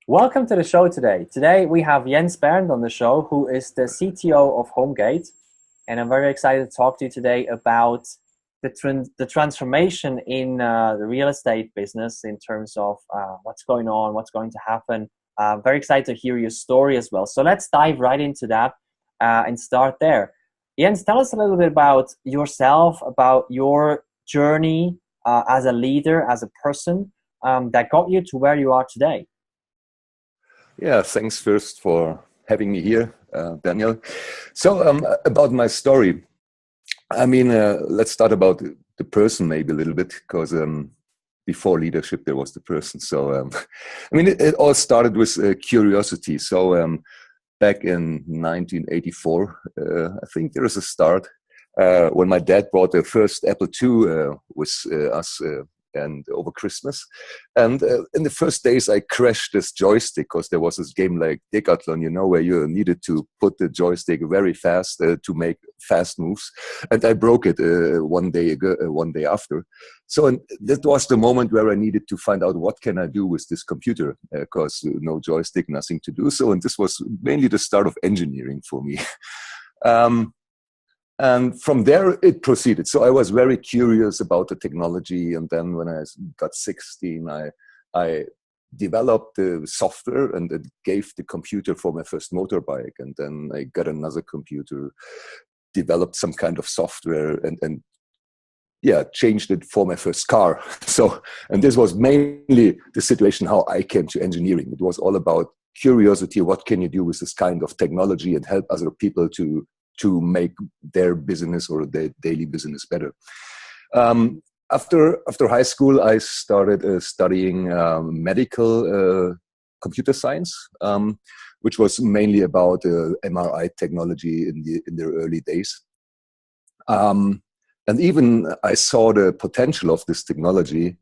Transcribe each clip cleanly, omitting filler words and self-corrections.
Welcome to the show today. Today we have Jens Berndt on the show, who is the CTO of Homegate. And I'm very excited to talk to you today about the transformation in the real estate business in terms of what's going on, what's going to happen. Very excited to hear your story as well. So let's dive right into that and start there. Jens, tell us a little bit about yourself, about your journey as a leader, as a person that got you to where you are today. Yeah, thanks first for having me here, Daniel. So about my story, let's start about the person maybe a little bit, because before leadership there was the person. So it all started with curiosity. So back in 1984, I think there is a start when my dad brought the first Apple II with us. And over Christmas. And in the first days, I crashed this joystick because there was this game like Decathlon, where you needed to put the joystick very fast to make fast moves. And I broke it one day after. So that was the moment where I needed to find out what can I do with this computer, because no joystick, nothing to do. So, and this was mainly the start of engineering for me. And from there, it proceeded. So I was very curious about the technology. And then when I got 16, I developed the software and it gave the computer for my first motorbike. And then I got another computer, developed some kind of software and changed it for my first car. So, and this was mainly the situation how I came to engineering. It was all about curiosity. What can you do with this kind of technology and help other people to make their business or their daily business better. After high school, I started studying medical computer science, which was mainly about MRI technology in the early days. And even I saw the potential of this technology.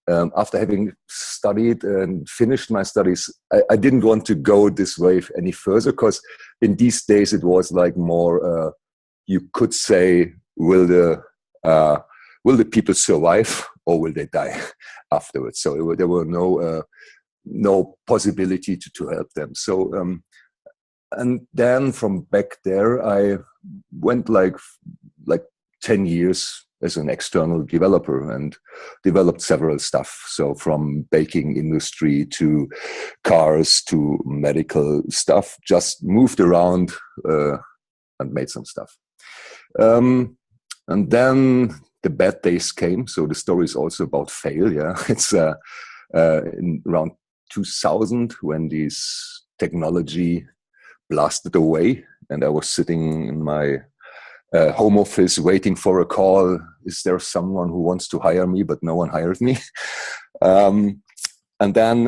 After having studied and finished my studies, I didn't want to go this way any further, because in these days it was like more, you could say, will the people survive or will they die afterwards? So there were no possibility to help them. So and then from back there, I went like 10 years as an external developer and developed several stuff. So from baking industry to cars to medical stuff, just moved around and made some stuff. And then the bad days came. So the story is also about fail. Yeah, it's in around 2000 when this technology blasted away, and I was sitting in my home office waiting for a call. Is there someone who wants to hire me? But no one hired me. And then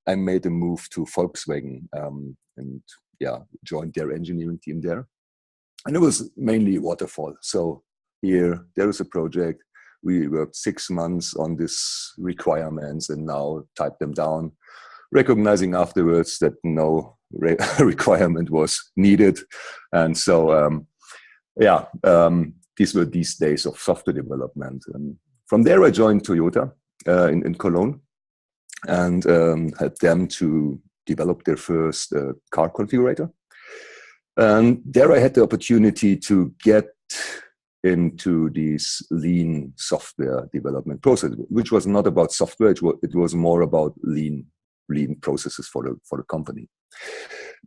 I made a move to Volkswagen and joined their engineering team there. And it was mainly waterfall. So here, there is a project. We worked 6 months on these requirements and now type them down, recognizing afterwards that no requirement was needed. And so these were these days of software development. And from there, I joined Toyota in Cologne and had them to develop their first car configurator. And there I had the opportunity to get into this lean software development process, which was not about software. It was more about lean processes for the company.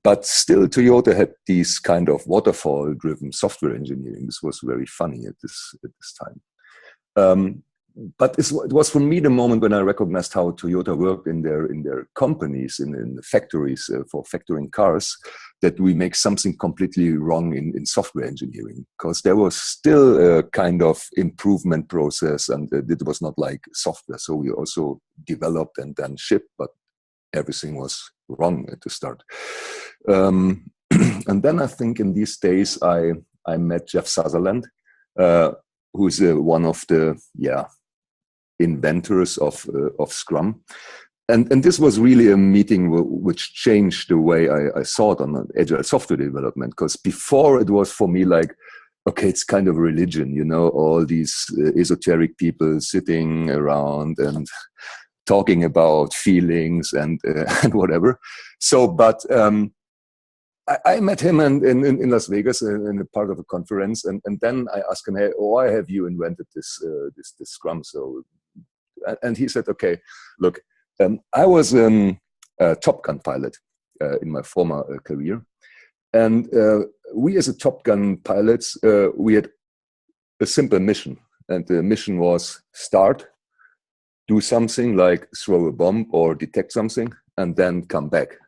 But still, Toyota had this kind of waterfall-driven software engineering. This was very funny at this time. But it was for me the moment when I recognized how Toyota worked in their companies, in the factories for factoring cars, that we make something completely wrong in software engineering, because there was still a kind of improvement process, and it was not like software. So we also developed and then shipped, but everything was wrong at the start. And then I think in these days I met Jeff Sutherland, who's one of the inventors of Scrum. And this was really a meeting which changed the way I saw it on agile software development. Because before it was for me like, okay, it's kind of a religion, all these esoteric people sitting around and talking about feelings and and whatever. So, but I met him in Las Vegas in a part of a conference, and then I asked him, "Hey, why have you invented this Scrum?" So, and he said, "Okay, look, I was a Top Gun pilot in my former career, and we as a Top Gun pilots, we had a simple mission, and the mission was start, do something like throw a bomb or detect something, and then come back.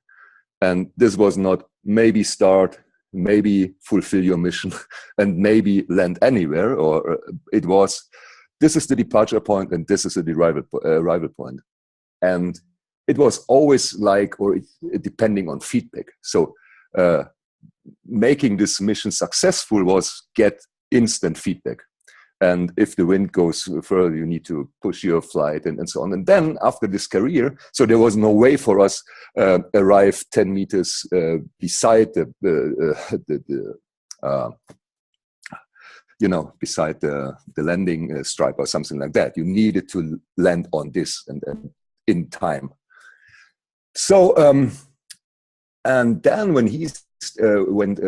And this was not maybe start, maybe fulfill your mission, and maybe land anywhere, or it was, this is the departure point and this is the arrival point. And it was always like, or depending on feedback. So making this mission successful was get instant feedback. And if the wind goes further, you need to push your flight and so on. And then after this career, so there was no way for us arrive 10 meters beside beside the landing stripe or something like that. You needed to land on this and in time. So, and then when he went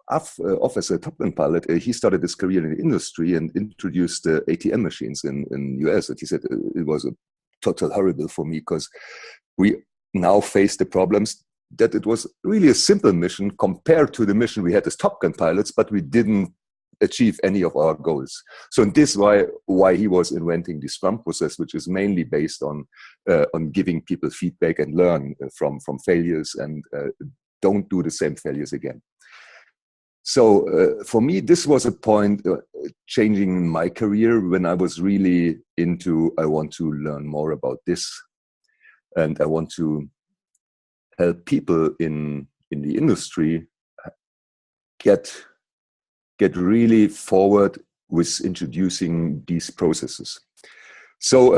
off as a Top Gun pilot, he started his career in the industry and introduced ATM machines in US. And he said it was a total horrible for me because we now face the problems that it was really a simple mission compared to the mission we had as Top Gun pilots, but we didn't achieve any of our goals. So this is why he was inventing the Scrum process, which is mainly based on giving people feedback and learn from failures and don't do the same failures again. So for me, this was a point changing my career when I was really into, I want to learn more about this. And I want to help people in the industry get really forward with introducing these processes. So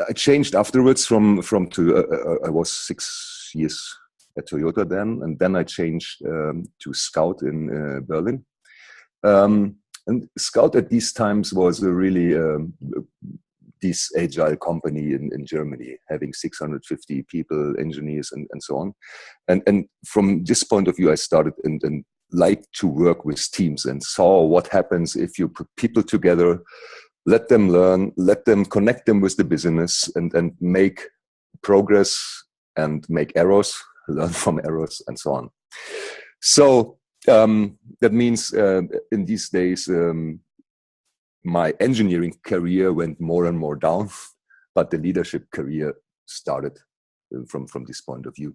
I changed afterwards I was 6 years at Toyota then, and then I changed to Scout in Berlin. And Scout at these times was a really this agile company in Germany, having 650 people, engineers, and so on. And from this point of view, I started and liked to work with teams and saw what happens if you put people together, let them learn, let them connect them with the business, and make progress and make errors, learn from errors, and so on. So that means in these days, my engineering career went more and more down, but the leadership career started from this point of view.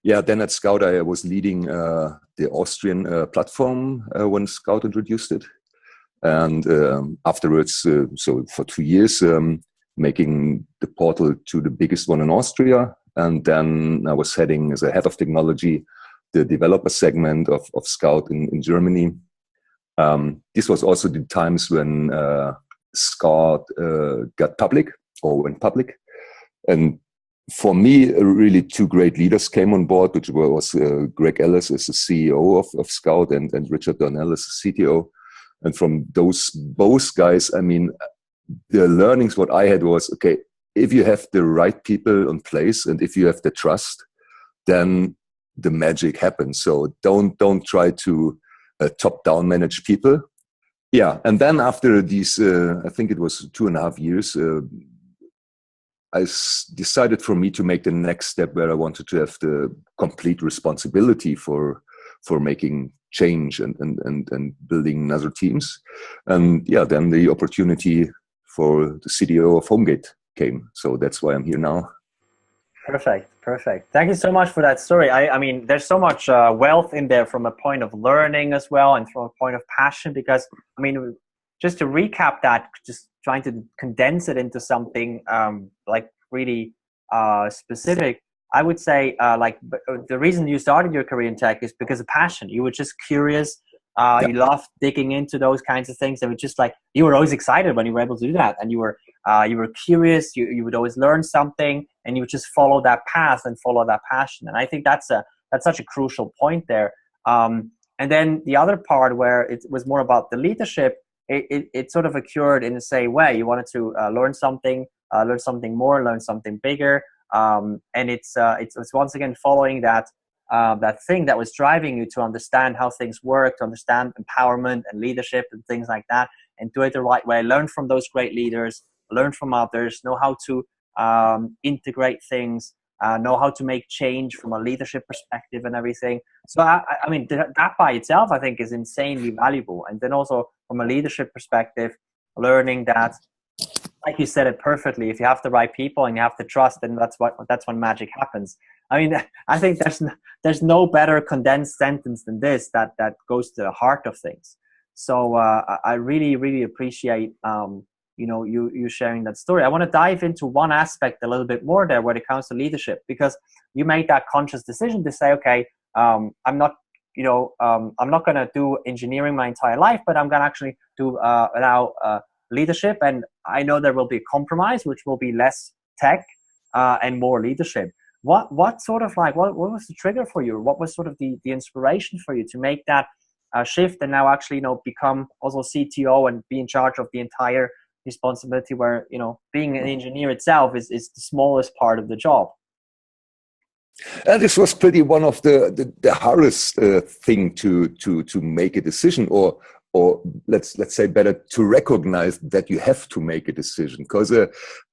Yeah, then at Scout, I was leading the Austrian platform when Scout introduced it. And afterwards, so for 2 years, making the portal to the biggest one in Austria. And then I was heading as a head of technology, the developer segment of Scout in Germany. This was also the times when Scout got public or went public. And for me, really two great leaders came on board, which was Greg Ellis as the CEO of Scout and Richard Darnell as the CTO. And from both guys, I mean, the learnings what I had was, okay, if you have the right people in place and if you have the trust, then the magic happens. So don't try to top-down manage people. Yeah, and then after these, I think it was 2.5 years, I decided for me to make the next step where I wanted to have the complete responsibility for making change and building other teams. And yeah, then the opportunity for the CTO of Homegate came. So that's why I'm here now. Perfect. Thank you so much for that story. I mean, there's so much wealth in there from a point of learning as well and from a point of passion, because, I mean, just to recap that, just trying to condense it into something like really specific, I would say like the reason you started your career in tech is because of passion. You were just curious. You loved digging into those kinds of things. It was just like, you were always excited when you were able to do that. And you were curious, you would always learn something, and you would just follow that path and follow that passion. And I think that's such a crucial point there. And then the other part where it was more about the leadership, it sort of occurred in the same way. You wanted to learn something learn something more, learn something bigger. And it's once again following that thing that was driving you to understand how things work, to understand empowerment and leadership and things like that, and do it the right way. Learn from those great leaders, learn from others, know how to integrate things, know how to make change from a leadership perspective and everything. So I mean, that by itself, I think, is insanely valuable. And then also from a leadership perspective, learning that, like you said it perfectly, if you have the right people and you have the trust, then that's when magic happens. I mean, I think there's no better condensed sentence than this that goes to the heart of things. So I really, really appreciate you sharing that story. I want to dive into one aspect a little bit more there when it comes to leadership, because you made that conscious decision to say, okay, I'm not going to do engineering my entire life, but I'm going to actually do now leadership. And I know there will be a compromise, which will be less tech and more leadership. What sort of like, what was the trigger for you? What was sort of the inspiration for you to make that shift and now actually, become also CTO and be in charge of the entire responsibility, where, being an engineer itself is the smallest part of the job? And this was pretty one of the hardest thing to make a decision, or let's say better, to recognize that you have to make a decision, because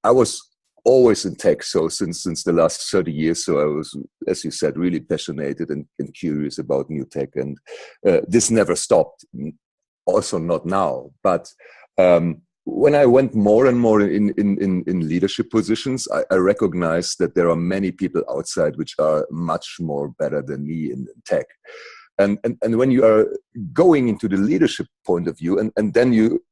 I was always in tech, so since the last 30 years, so I was, as you said, really passionate and curious about new tech, and this never stopped, also not now. But when I went more and more in leadership positions, I recognized that there are many people outside which are much more better than me in tech. And when you are going into the leadership point of view, and then you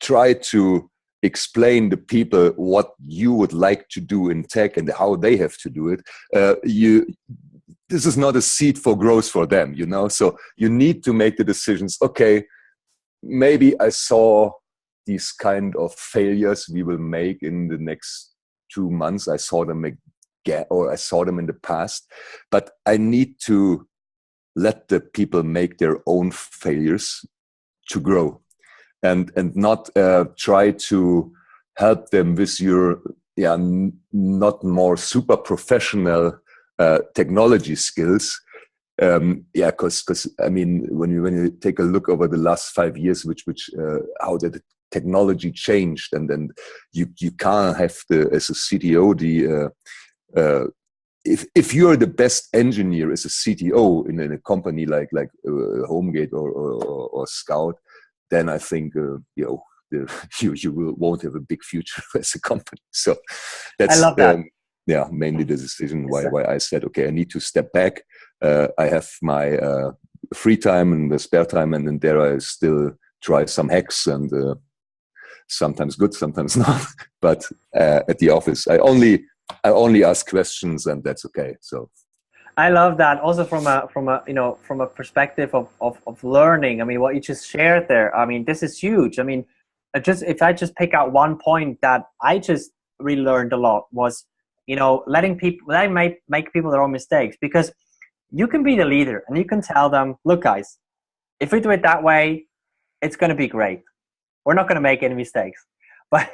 try to explain the people what you would like to do in tech and how they have to do it, this is not a seed for growth for them, So you need to make the decisions. Okay, maybe I saw these kind of failures we will make in the next 2 months. I saw them again, or I saw them in the past, but I need to let the people make their own failures to grow, and not try to help them with your not more super professional technology skills. Because I mean, when you take a look over the last 5 years, which how the technology changed, and then you can't have as a CTO if you're the best engineer as a CTO in a company like Homegate or Scout, then I think you won't have a big future as a company. So that's, I love that. Mainly the decision why I said, okay, I need to step back. I have my free time and the spare time, and then there I still try some hacks, and sometimes good, sometimes not. But at the office, I only ask questions, and that's okay. So I love that. Also from a perspective of learning. I mean, what you just shared there, I mean, this is huge. I mean, if I just pick out one point that I just really learned a lot was, letting make people their own mistakes, because you can be the leader and you can tell them, look guys, if we do it that way, it's going to be great. We're not going to make any mistakes. But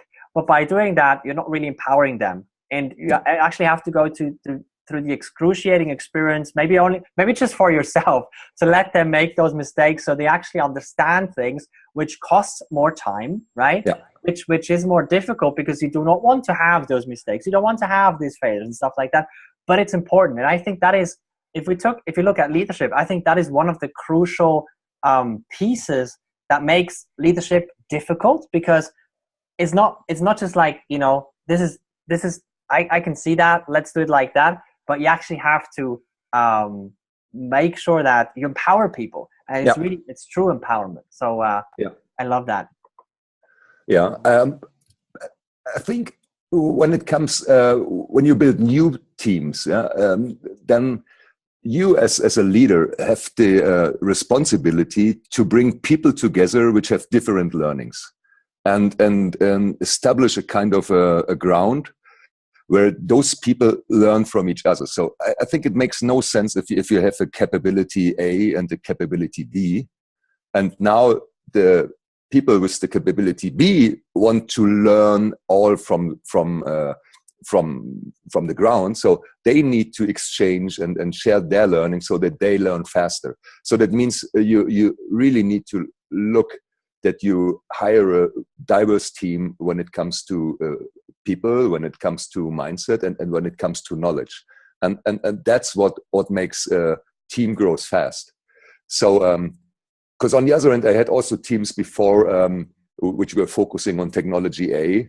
by doing that, you're not really empowering them. And you actually have to go through the excruciating experience, maybe just for yourself, to let them make those mistakes so they actually understand things, which costs more time, right? Yeah. Which is more difficult, because you do not want to have those mistakes. You don't want to have these failures and stuff like that. But it's important. And I think that is, if you look at leadership, I think that is one of the crucial pieces that makes leadership difficult, because it's not just like, this is I can see that, let's do it like that. But you actually have to make sure that you empower people, and it's true empowerment. So I love that. Yeah, I think when it comes when you build new teams, then you as a leader have the responsibility to bring people together which have different learnings, and establish a kind of a ground where those people learn from each other. So I think it makes no sense if you have a capability A and a capability B, and now the people with the capability B want to learn all from the ground. So they need to exchange and share their learning so that they learn faster. So that means you really need to look that you hire a diverse team when it comes to people, when it comes to mindset, and when it comes to knowledge. And that's what makes team grows fast. So, because on the other hand, I had also teams before which were focusing on technology A,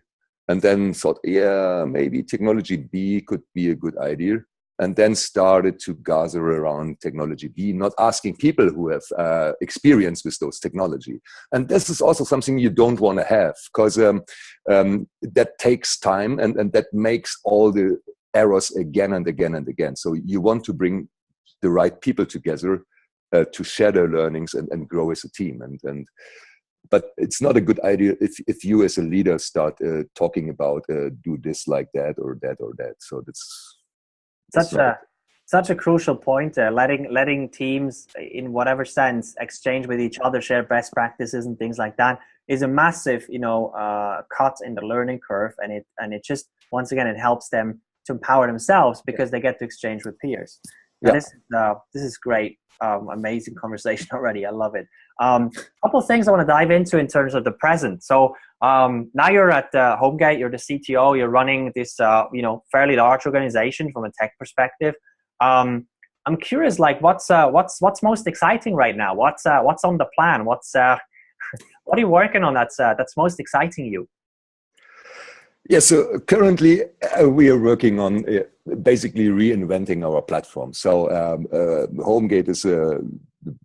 and then thought, yeah, maybe technology B could be a good idea. And then started to gather around technology B, not asking people who have experience with those technology. And this is also something you don't want to have, because that takes time and that makes all the errors again and again and again. So you want to bring the right people together to share their learnings and grow as a team. But it's not a good idea if you as a leader start talking about do this like that or that or that. So that's such a crucial point there. Letting teams, in whatever sense, exchange with each other, share best practices and things like that is a massive, cut in the learning curve, and it just, once again, it helps them to empower themselves because they get to exchange with peers. Yeah. This is great. Amazing conversation already. I love it. Couple of things I want to dive into in terms of the present. So now you're at Homegate. You're the CTO. You're running this fairly large organization from a tech perspective. I'm curious, like what's most exciting right now? What's on the plan? What are you working on that's most exciting you? Yeah, so currently we are working on basically reinventing our platform. So Homegate is the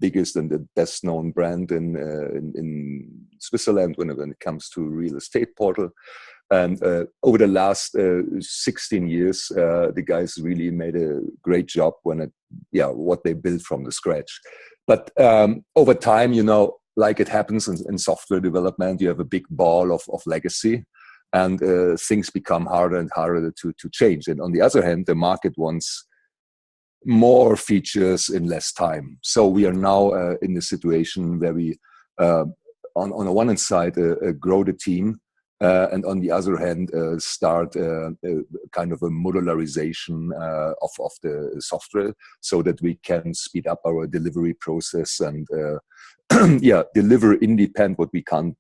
biggest and the best known brand in Switzerland when it comes to real estate portal. And over the last 16 years, the guys really made a great job what they built from the scratch. But over time, like it happens in software development, you have a big ball of legacy. And things become harder and harder to change. And on the other hand, the market wants more features in less time. So we are now in a situation where we, on the one hand side, grow the team, and on the other hand, start kind of a modularization of the software so that we can speed up our delivery process and deliver independent what we can't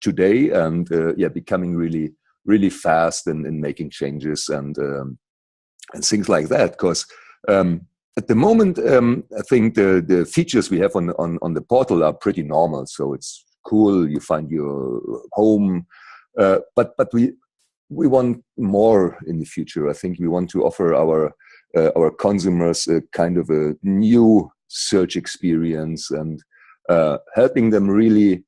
today, and becoming really, really fast in making changes and things like that. Because at the moment, I think the features we have on the portal are pretty normal. So it's cool. You find your home, but we want more in the future. I think we want to offer our consumers a kind of a new search experience and helping them really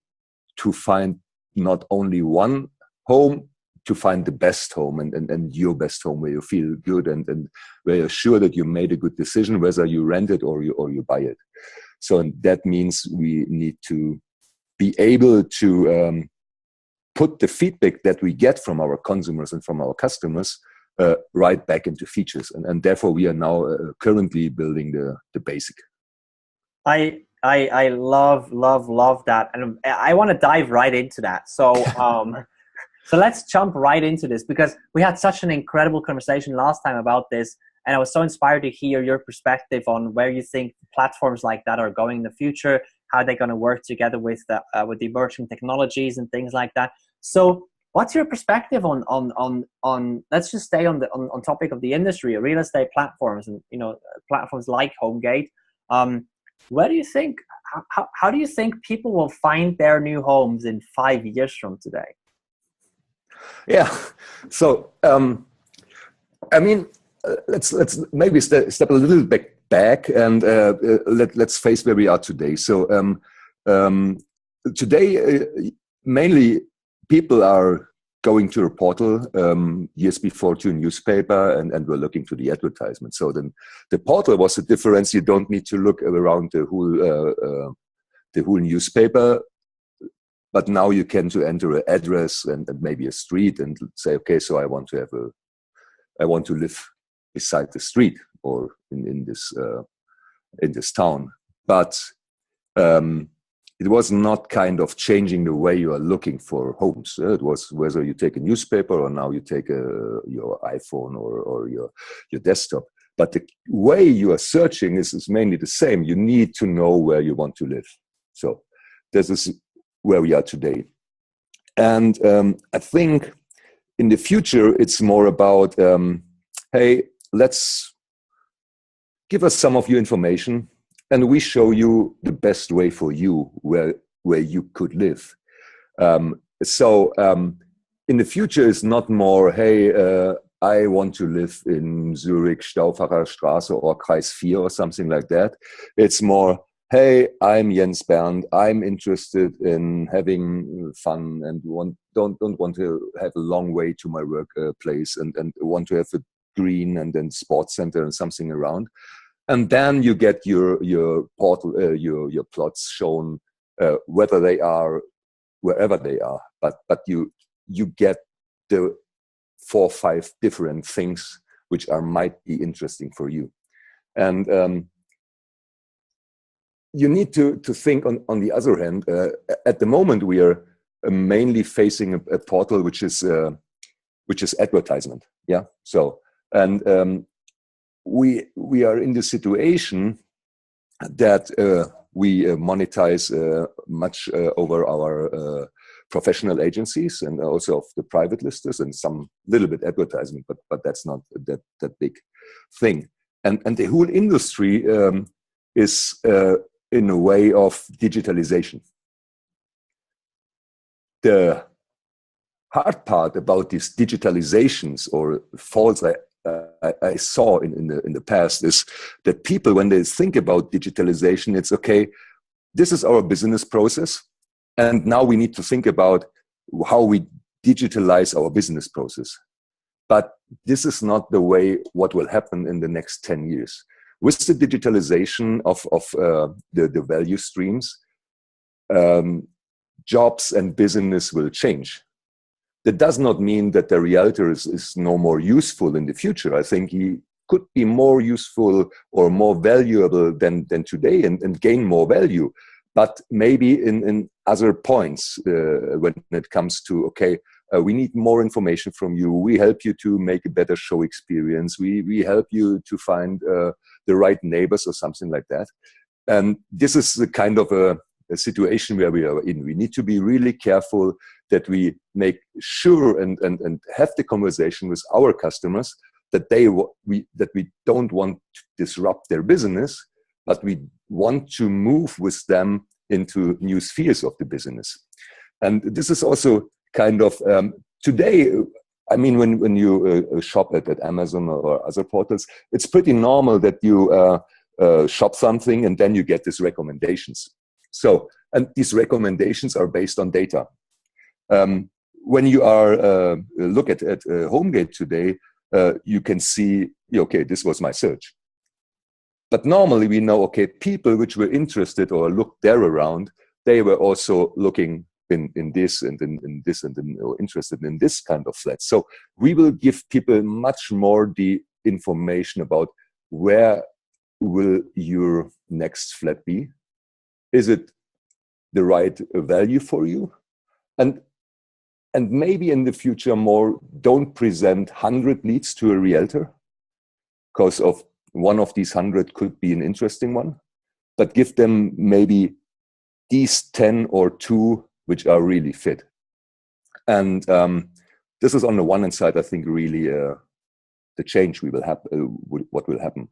to find not only one home, to find the best home and your best home where you feel good and where you're sure that you made a good decision, whether you rent it or you buy it. So that means we need to be able to put the feedback that we get from our consumers and from our customers right back into features. And therefore we are now currently building the basic. I love that, and I want to dive right into that. So so let's jump right into this, because we had such an incredible conversation last time about this, and I was so inspired to hear your perspective on where you think platforms like that are going in the future, how they're going to work together with the emerging technologies and things like that. So what's your perspective on let's just stay on topic of the industry, real estate platforms, and platforms like Homegate. Where do you think, how do you think people will find their new homes in 5 years from today? Yeah, so let's maybe step a little bit back and let's face where we are today. So today, mainly people are going to a portal years before to a newspaper and we're looking to the advertisement. So then the portal was the difference. You don't need to look around the whole newspaper, but now you can to enter an address and maybe a street and say, okay, so I want to live beside the street or in this town. But it was not kind of changing the way you are looking for homes. It was whether you take a newspaper or now you take your iPhone or your desktop. But the way you are searching is mainly the same. You need to know where you want to live. So this is where we are today. And I think in the future, it's more about, hey, let's give us some of your information and we show you the best way for you where you could live. So in the future, it's not more, hey, I want to live in Zurich, Stauffacher Straße or Kreis 4 or something like that. It's more, hey, I'm Jens Berndt. I'm interested in having fun and don't want to have a long way to my workplace and want to have a green and then sports center and something around. And then you get your portal, your plots shown whether they are wherever they are, but you get the 4 or 5 different things which might be interesting for you. And you need to think on the other hand, at the moment we are mainly facing a portal which is advertisement. Yeah. So, and we are in the situation that we monetize much over our professional agencies and also of the private listers and some little bit advertisement, but that's not that big thing. And the whole industry is in a way of digitalization. The hard part about these digitalizations or faults I saw in the past is that people, when they think about digitalization, it's okay, this is our business process. And now we need to think about how we digitalize our business process. But this is not the way what will happen in the next 10 years. With the digitalization of the value streams, jobs and business will change. That does not mean that the realtor is no more useful in the future. I think he could be more useful or more valuable than today and gain more value. But maybe in other points when it comes to, okay, we need more information from you. We help you to make a better show experience. We help you to find the right neighbors or something like that. And this is the kind of a situation where we are in. We need to be really careful that we make sure and have the conversation with our customers that we don't want to disrupt their business, but we want to move with them into new spheres of the business. And this is also kind of today, I mean, when you shop at Amazon or other portals, it's pretty normal that you shop something and then you get these recommendations. So, and these recommendations are based on data. When you are look at Homegate today, you can see, okay, this was my search. But normally we know, okay, people which were interested or looked there around, they were also looking in this and in this and or interested in this kind of flat. So we will give people much more the information about where will your next flat be? Is it the right value for you? And maybe in the future more, don't present 100 leads to a realtor because of one of these 100 could be an interesting one, but give them maybe these 10 or 2 which are really fit. And this is on the one hand side, I think, really the change we will have, what will happen.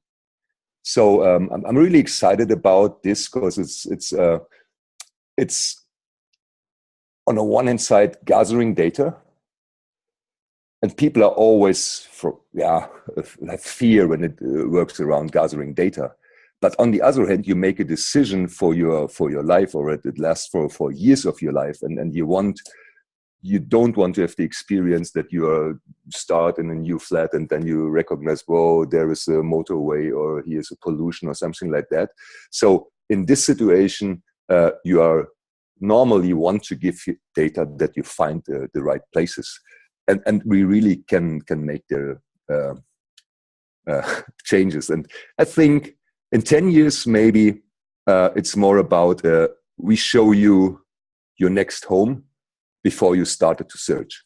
So I'm really excited about this because it's on the one hand side gathering data, and people are always have fear when it works around gathering data. But on the other hand, you make a decision for your life, or it lasts for years of your life, and you don't want to have the experience that you start in a new flat and then you recognize, whoa, there is a motorway or here's a pollution or something like that. So in this situation, you are normally want to give data that you find the right places, and we really can make their changes. And I think in 10 years maybe it's more about we show you your next home before you started to search.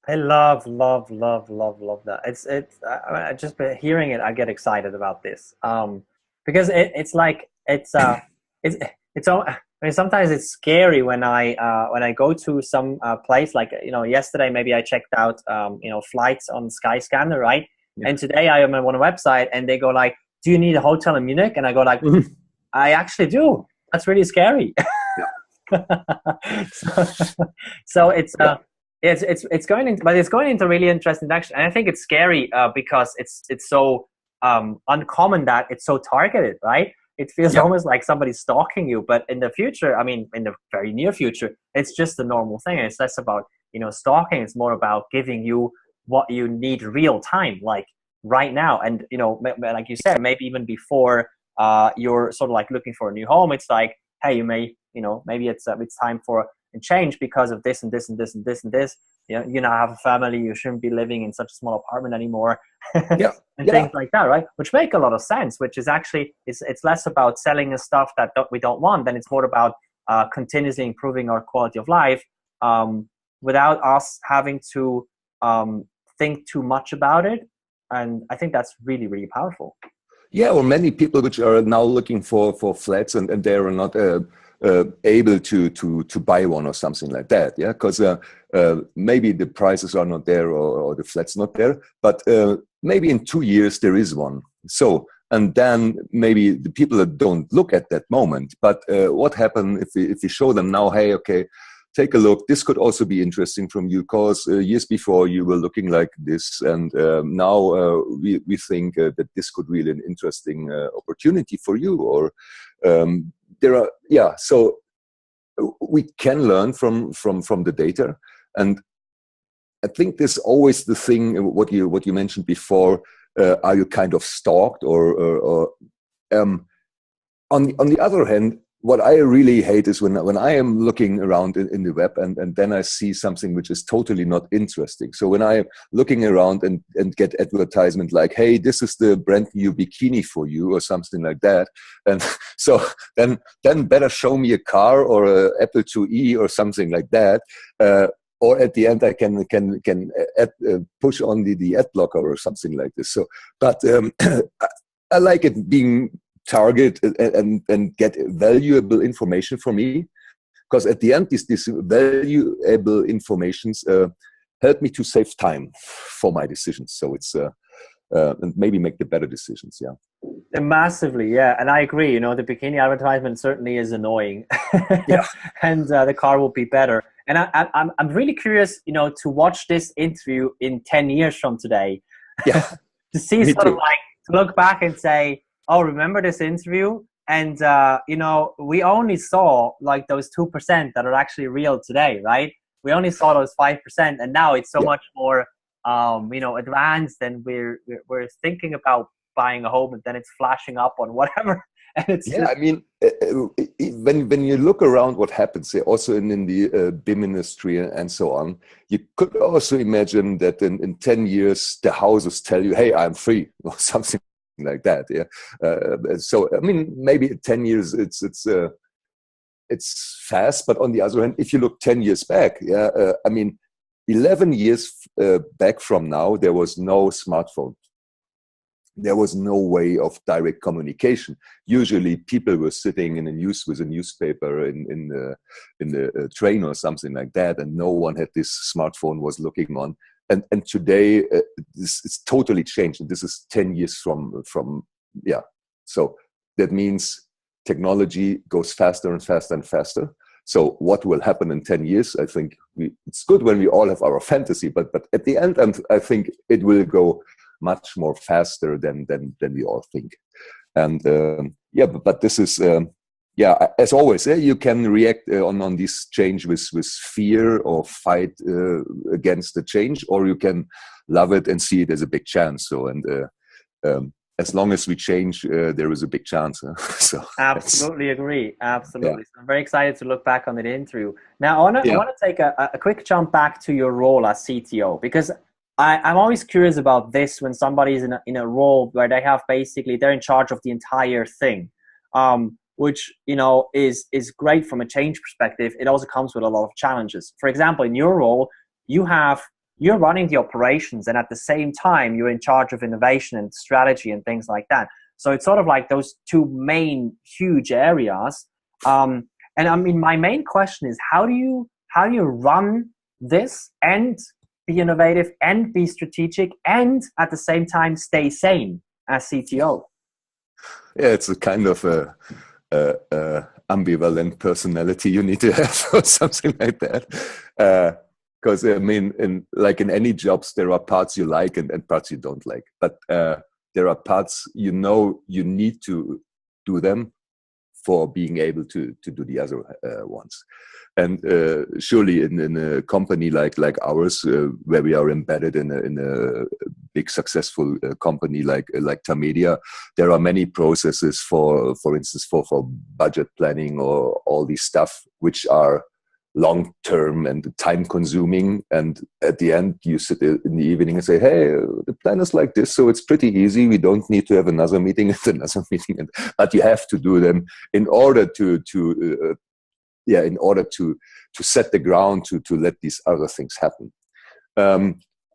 I love that. I just by hearing it, I get excited about this. Because it's all, I mean, sometimes it's scary when I go to some place, like, you know, yesterday maybe I checked out you know, flights on Skyscanner, right? Yeah. And today I am on a website and they go like, do you need a hotel in Munich? And I go like, I actually do. That's really scary. So it's going into, but it's going into really interesting direction, and I think it's scary because it's so uncommon that it's so targeted, right? It feels almost like somebody's stalking you. But in the future, I mean, in the very near future, it's just a normal thing. It's less about, you know, stalking. It's more about giving you what you need real time, like right now. And, you know, like you said, maybe even before you're sort of like looking for a new home, it's like, hey, you may, you know, maybe it's time for a change because of this and this and this and this and this. You now have a family, you shouldn't be living in such a small apartment anymore. And things like that, right? Which make a lot of sense, which is actually, it's less about selling us stuff that we don't want, then it's more about continuously improving our quality of life without us having to think too much about it. And I think that's really, really powerful. Yeah, or many people which are now looking for flats and they are not able to buy one or something like that. Yeah, because maybe the prices are not there or the flat's not there, but maybe in 2 years there is one. So, and then maybe the people that don't look at that moment, but what happens if we show them now, hey, okay, take a look. This could also be interesting from you, because years before you were looking like this, and now we think that this could really an interesting opportunity for you. Or there are, so we can learn from the data, and I think there's always the thing what you mentioned before. Are you kind of stalked, or on the other hand? What I really hate is when I am looking around in the web and then I see something which is totally not interesting. So when I'm looking around and get advertisement like, hey, this is the brand new bikini for you, or something like that. And so then better show me a car or a Apple IIe or something like that. Or at the end I can push on the ad blocker or something like this. So, but I like it being target and get valuable information for me, because at the end these valuable informations help me to save time for my decisions. So it's and maybe make the better decisions. Massively, yeah. And I agree, you know, the bikini advertisement certainly is annoying. And the car will be better. And I'm really curious, you know, to watch this interview in 10 years from today. To see sort of like, to look back and say, oh, remember this interview? And, you know, we only saw like those 2% that are actually real today, right? We only saw those 5%. And now it's so much more, you know, advanced, and we're thinking about buying a home, and then it's flashing up on whatever. And it's I mean, when you look around what happens here, also in the BIM industry and so on, you could also imagine that in 10 years, the houses tell you, hey, I'm free, or something like that. So I mean, maybe 10 years it's fast, but on the other hand, if you look 10 years back, I mean, 11 years back from now, there was no smartphone. There was no way of direct communication. Usually people were sitting with a newspaper in the train or something like that, and no one had this smartphone was looking on. And today this is totally changed. And this is 10 years from. So that means technology goes faster and faster and faster. So what will happen in 10 years? I think it's good when we all have our fantasy, but at the end, I think it will go much more faster than we all think. And but this is as always, you can react on this change with fear or fight against the change, or you can love it and see it as a big chance. So, and as long as we change, there is a big chance. So absolutely agree. Absolutely. So I'm very excited to look back on the interview. Now, I want to take a quick jump back to your role as CTO, because I'm always curious about this when somebody's in a role where they have basically, they're in charge of the entire thing. which, you know, is great from a change perspective, it also comes with a lot of challenges. For example, in your role, you're running the operations, and at the same time you're in charge of innovation and strategy and things like that. So it's sort of like those two main huge areas. And I mean, my main question is, how do you run this and be innovative and be strategic and at the same time stay sane as CTO? Yeah, it's a kind of a ambivalent personality you need to have or something like that. Because I mean, in any jobs, there are parts you like and parts you don't like. But there are parts you know you need to do them for being able to do the other ones. And surely in a company like ours, where we are embedded in a big successful company like Tamedia, there are many processes for instance, for budget planning or all these stuff, which are long term and time consuming. And at the end, you sit in the evening and say, hey, the plan is like this, so it's pretty easy. We don't need to have another meeting and another meeting. But you have to do them in order to set the ground to let these other things happen.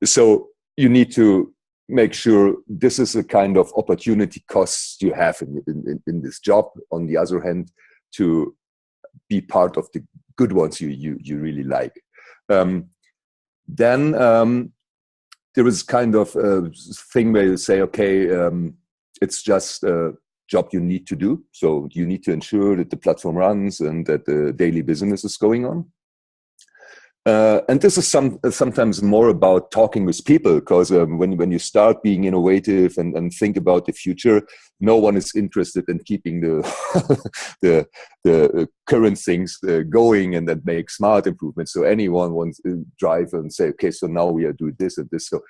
So you need to make sure this is a kind of opportunity costs you have in this job. On the other hand, to be part of the good ones you really like. Then there is kind of a thing where you say, okay, it's just a job you need to do. So you need to ensure that the platform runs and that the daily business is going on. And this is sometimes more about talking with people, because when you start being innovative and think about the future, no one is interested in keeping the current things going and then make smart improvements. So anyone wants to drive and say, okay, so now we are doing this and this. So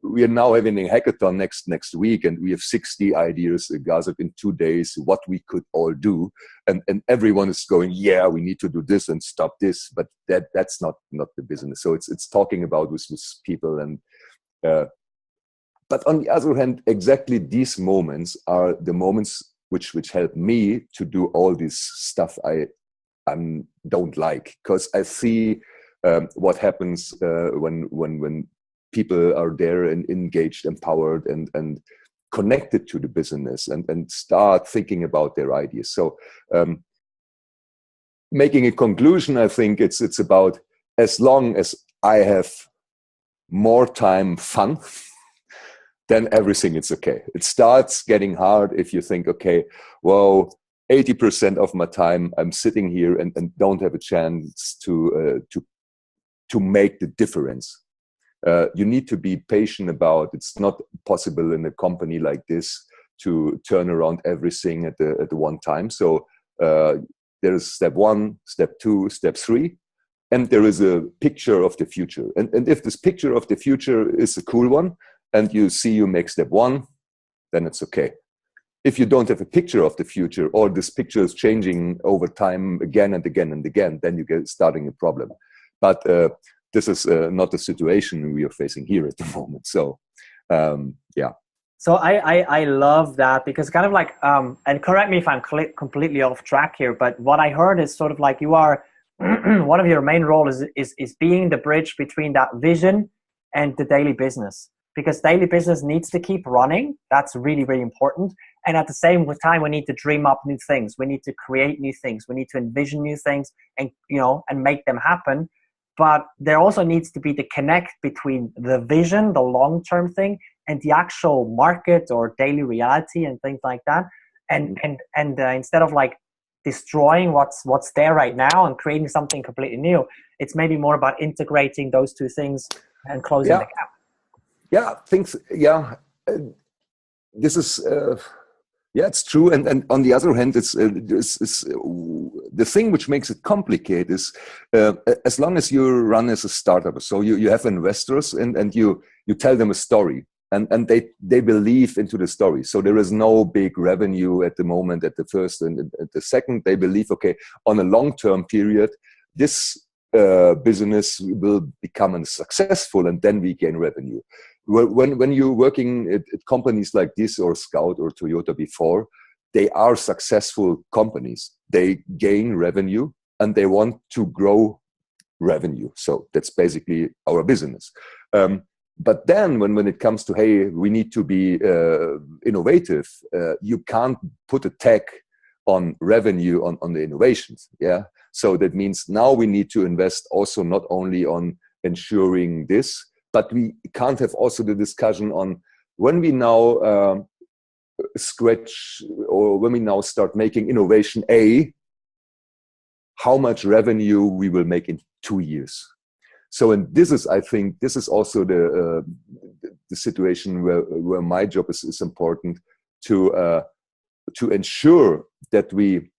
we are now having a hackathon next week, and we have 60 ideas gathered in 2 days what we could all do. And everyone is going, yeah, we need to do this and stop this, but that's not the business. So it's talking about with people. And but on the other hand, exactly these moments are the moments which help me to do all this stuff I don't like, because I see what happens when people are there and engaged, empowered, and connected to the business and start thinking about their ideas. So making a conclusion, I think it's about, as long as I have more time fun, then everything is okay. It starts getting hard if you think, okay, well, 80% of my time I'm sitting here and don't have a chance to make the difference. You need to be patient about, it's not possible in a company like this to turn around everything at the one time. So there's step 1, step 2, step 3, and there is a picture of the future. And if this picture of the future is a cool one, and you make step 1, then it's okay. If you don't have a picture of the future, or this picture is changing over time again and again and again, then you get starting a problem. But this is not the situation we are facing here at the moment. So, yeah. So I love that, because kind of like, and correct me if I'm completely off track here, but what I heard is sort of like you are, one of your main roles is being the bridge between that vision and the daily business. Because daily business needs to keep running. That's really, really important. And at the same time, we need to dream up new things. We need to create new things. We need to envision new things and, and make them happen. But there also needs to be the connect between the vision, the long-term thing, and the actual market or daily reality and things like that. And instead of like destroying what's there right now and creating something completely new, it's maybe more about integrating those two things and closing the gap. Yeah, this is, it's true. And on the other hand, it's the thing which makes it complicated is, as long as you run as a startup, so you have investors and you tell them a story, and they believe into the story. So there is no big revenue at the moment at the first and at the second. They believe, okay, on a long-term period, this business will become successful, and then we gain revenue. When you're working at companies like this or Scout or Toyota before, they are successful companies. They gain revenue and they want to grow revenue. So that's basically our business. But then when it comes to, hey, we need to be innovative, you can't put a tag on revenue on the innovations. Yeah. So that means now we need to invest also not only on ensuring this, but we can't have also the discussion on when we now scratch or when we now start making innovation A, how much revenue we will make in 2 years. So, and this is, I think, this is also the situation where my job is important to ensure that we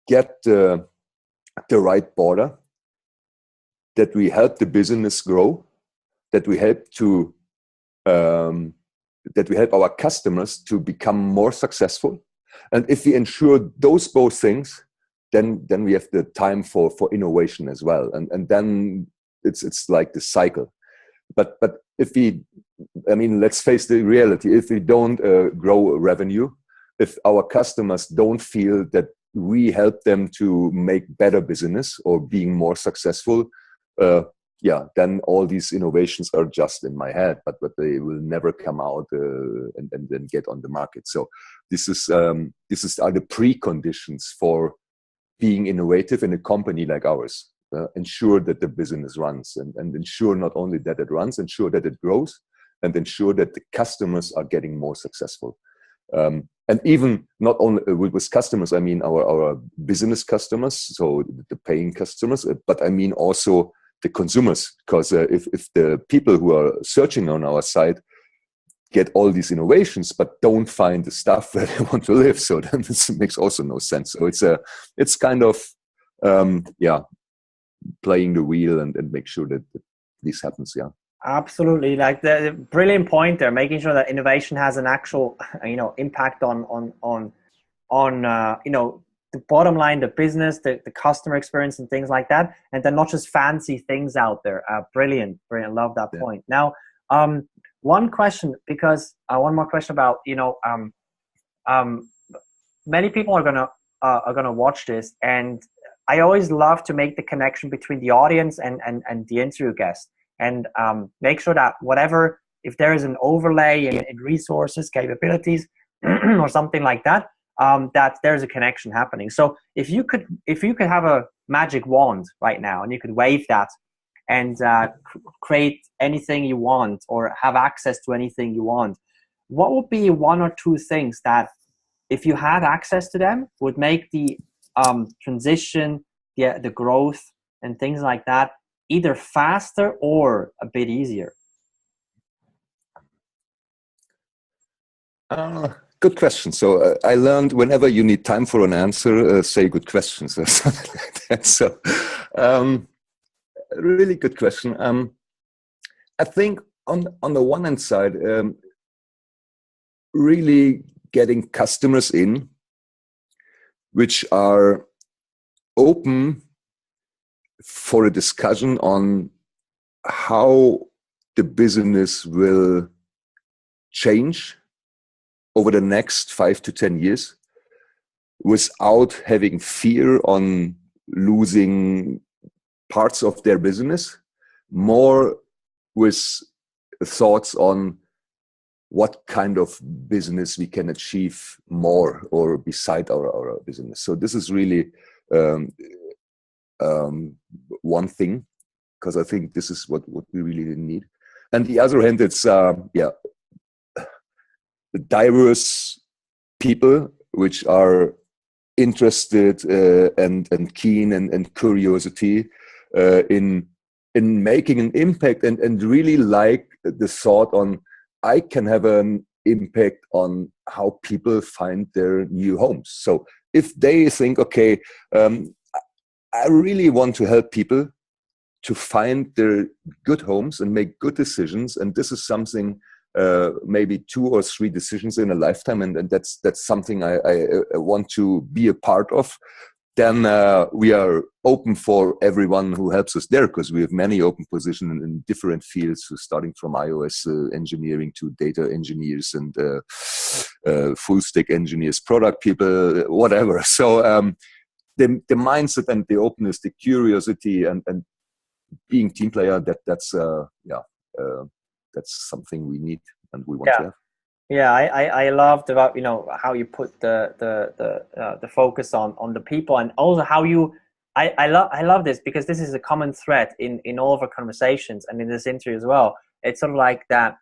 get the right border, that we help the business grow, that we help to that we help our customers to become more successful. And if we ensure those both things, then we have the time for innovation as well. And then it's like the cycle. But if we, I mean, let's face the reality. If we don't grow revenue, if our customers don't feel that we help them to make better business or being more successful, then all these innovations are just in my head, but they will never come out and then get on the market. So this are the preconditions for being innovative in a company like ours. Ensure that the business runs and ensure not only that it runs, ensure that it grows, and ensure that the customers are getting more successful. And even not only with customers, I mean our business customers, so the paying customers, but I mean also the consumers, because if the people who are searching on our site get all these innovations but don't find the stuff where they want to live, so then this makes also no sense. So it's kind of playing the wheel and make sure that this happens. Yeah, absolutely. Like the brilliant point there, making sure that innovation has an actual impact on the bottom line, the business, the customer experience and things like that, and then not just fancy things out there. Brilliant. Love that point. Now, one question, because one more question about many people are gonna watch this, and I always love to make the connection between the audience and the interview guest, and make sure that whatever, if there is an overlay in resources, capabilities, or something like that, that there's a connection happening. So if you could have a magic wand right now and you could wave that and create anything you want or have access to anything you want, what would be one or two things that, if you had access to them, would make the transition, the growth and things like that either faster or a bit easier? Good question. So I learned whenever you need time for an answer, say good questions or something like that. So really good question. I think on the one hand side, really getting customers in which are open for a discussion on how the business will change over the next 5 to 10 years without having fear on losing parts of their business, more with thoughts on what kind of business we can achieve more or beside our business. So this is really one thing, because I think this is what we really need. And the other hand, it's diverse people which are interested and keen and curiosity in making an impact and really like the thought on, I can have an impact on how people find their new homes. So if they think, okay, I really want to help people to find their good homes and make good decisions, and this is something, maybe 2 or 3 decisions in a lifetime, and that's something I want to be a part of, then we are open for everyone who helps us there, because we have many open positions in different fields, so starting from iOS engineering to data engineers and full stack engineers, product people, whatever. So the mindset and the openness, the curiosity, and being team player, that's something we need and we want to have. Yeah, I loved about, you know, how you put the focus on the people, and also how you I love this, because this is a common thread in all of our conversations and in this interview as well. It's sort of like that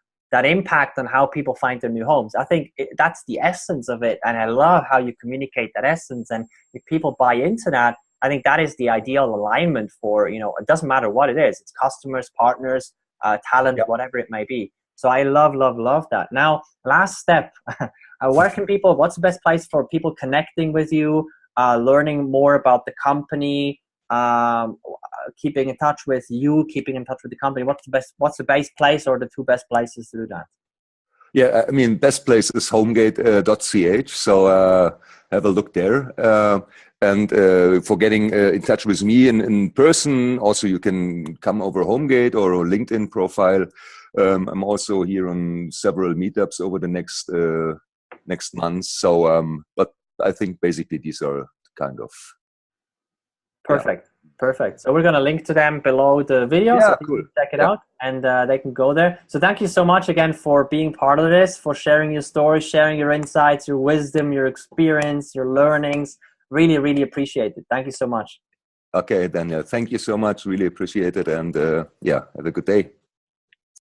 impact on how people find their new homes. I think that's the essence of it, and I love how you communicate that essence. And if people buy into that, I think that is the ideal alignment for, you know, it doesn't matter what it is. It's customers, partners, talent, whatever it may be. So I love that. Now, last step, where can people, what's the best place for people connecting with you, learning more about the company, keeping in touch with you, keeping in touch with the company? What's the best place, or the two best places to do that? Yeah, I mean, best place is homegate.ch. So have a look there. And for getting in touch with me in person, also you can come over Homegate or a LinkedIn profile. I'm also here on several meetups over the next months. So, but I think basically these are kind of perfect. Perfect. So we're going to link to them below the video, so you can check it out, and they can go there. So thank you so much again for being part of this, for sharing your story, sharing your insights, your wisdom, your experience, your learnings. Really, really appreciate it. Thank you so much. Okay, Daniel. Thank you so much. Really appreciate it. And have a good day.